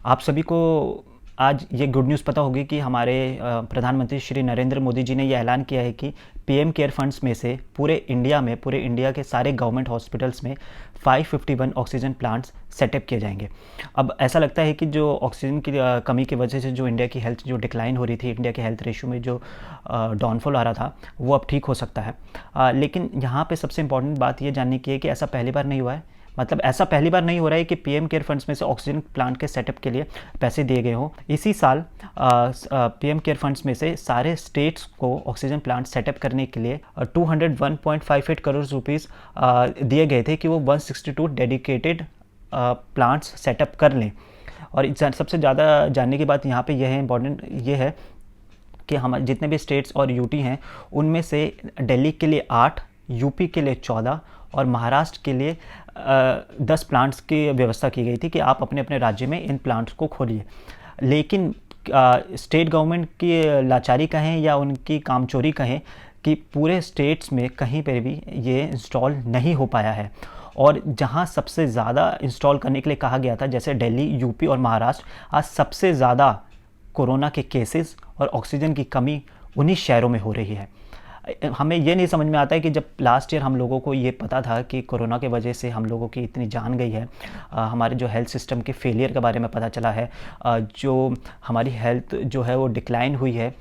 आप सभी को आज ये गुड न्यूज़ पता होगी कि हमारे प्रधानमंत्री श्री नरेंद्र मोदी जी ने ये ऐलान किया है कि पीएम केयर फंड्स में से पूरे इंडिया के सारे गवर्नमेंट हॉस्पिटल्स में 551 ऑक्सीजन प्लांट्स सेटअप किए जाएंगे। अब ऐसा लगता है कि जो ऑक्सीजन की कमी की वजह से जो इंडिया की हेल्थ जो डिक्लाइन हो रही थी, इंडिया के हेल्थ रेशियो में जो डाउनफॉल आ रहा था, वो अब ठीक हो सकता है। लेकिन यहाँ पे सबसे इंपॉर्टेंट बात ये जानने की है कि ऐसा पहली बार नहीं हुआ है। मतलब ऐसा पहली बार नहीं हो रहा है कि पीएम केयर फंड्स में से ऑक्सीजन प्लांट के सेटअप के लिए पैसे दिए गए हों। इसी साल पीएम केयर फंड्स में से सारे स्टेट्स को ऑक्सीजन प्लांट सेटअप करने के लिए 201.58 करोड़ रुपीज़ दिए गए थे कि वो 162 डेडिकेटेड प्लांट्स सेटअप कर लें। और सबसे ज़्यादा जानने की बात यहाँ पे यह है, इम्पॉर्टेंट ये है कि हम जितने भी स्टेट्स और यूटी हैं उनमें से दिल्ली के लिए 8, यूपी के लिए 14 और महाराष्ट्र के लिए 10 प्लांट्स की व्यवस्था की गई थी कि आप अपने अपने राज्य में इन प्लांट्स को खोलिए। लेकिन स्टेट गवर्नमेंट की लाचारी कहें या उनकी कामचोरी कहें कि पूरे स्टेट्स में कहीं पर भी ये इंस्टॉल नहीं हो पाया है। और जहां सबसे ज़्यादा इंस्टॉल करने के लिए कहा गया था, जैसे दिल्ली, यूपी और महाराष्ट्र, आज सबसे ज़्यादा कोरोना के केसेस और ऑक्सीजन की कमी उन्हीं शहरों में हो रही है। हमें ये नहीं समझ में आता है कि जब लास्ट ईयर हम लोगों को ये पता था कि कोरोना के वजह से हम लोगों की इतनी जान गई है, हमारे जो हेल्थ सिस्टम के फेलियर के बारे में पता चला है, जो हमारी हेल्थ जो है वो डिक्लाइन हुई है,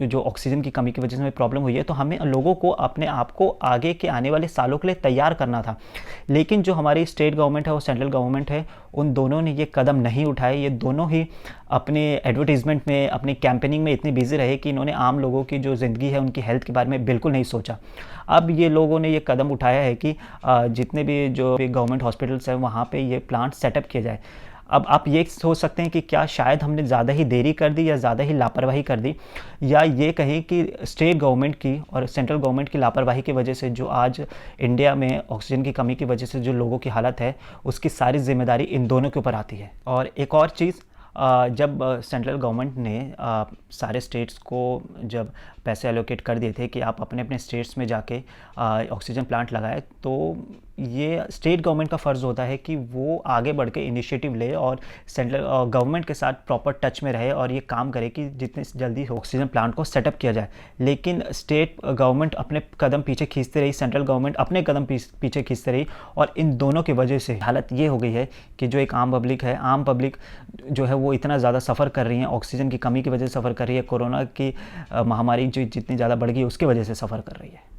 जो ऑक्सीजन की कमी की वजह से हमें प्रॉब्लम हुई है, तो हमें लोगों को अपने आप को आगे के आने वाले सालों के लिए तैयार करना था। लेकिन जो हमारी स्टेट गवर्नमेंट है और सेंट्रल गवर्नमेंट है, उन दोनों ने ये कदम नहीं उठाए। ये दोनों ही अपने एडवर्टीज़मेंट में, अपनी कैंपेनिंग में इतने बिजी रहे कि इन्होंने आम लोगों की जो ज़िंदगी है, उनकी हेल्थ के बारे में बिल्कुल नहीं सोचा। अब ये लोगों ने ये कदम उठाया है कि जितने भी जो गवर्नमेंट हॉस्पिटल्स हैं वहाँ पे ये प्लांट सेटअप किए जाए। अब आप ये सोच सकते हैं कि क्या शायद हमने ज़्यादा ही देरी कर दी या ज़्यादा ही लापरवाही कर दी, या ये कहें कि स्टेट गवर्नमेंट की और सेंट्रल गवर्नमेंट की लापरवाही की वजह से जो आज इंडिया में ऑक्सीजन की कमी की वजह से जो लोगों की हालत है, उसकी सारी जिम्मेदारी इन दोनों के ऊपर आती है। और एक और चीज़, जब सेंट्रल गवर्नमेंट ने सारे स्टेट्स को जब पैसे एलोकेट कर दिए थे कि आप अपने अपने स्टेट्स में जाके ऑक्सीजन प्लांट लगाए, तो ये स्टेट गवर्नमेंट का फ़र्ज़ होता है कि वो आगे बढ़ के इनिशिएटिव ले और सेंट्रल गवर्नमेंट के साथ प्रॉपर टच में रहे और ये काम करे कि जितनी जल्दी ऑक्सीजन प्लांट को सेटअप किया जाए। लेकिन स्टेट गवर्नमेंट अपने कदम पीछे खींचते रही, सेंट्रल गवर्नमेंट अपने कदम पीछे खींचते रही, और इन दोनों की वजह से हालत ये हो गई है कि जो एक आम पब्लिक है, आम पब्लिक जो है वो इतना ज़्यादा सफ़र कर रही है, ऑक्सीजन की कमी की वजह से सफ़र कर रही है, कोरोना की महामारी जो जितनी ज़्यादा बढ़ गई उसकी वजह से सफ़र कर रही है।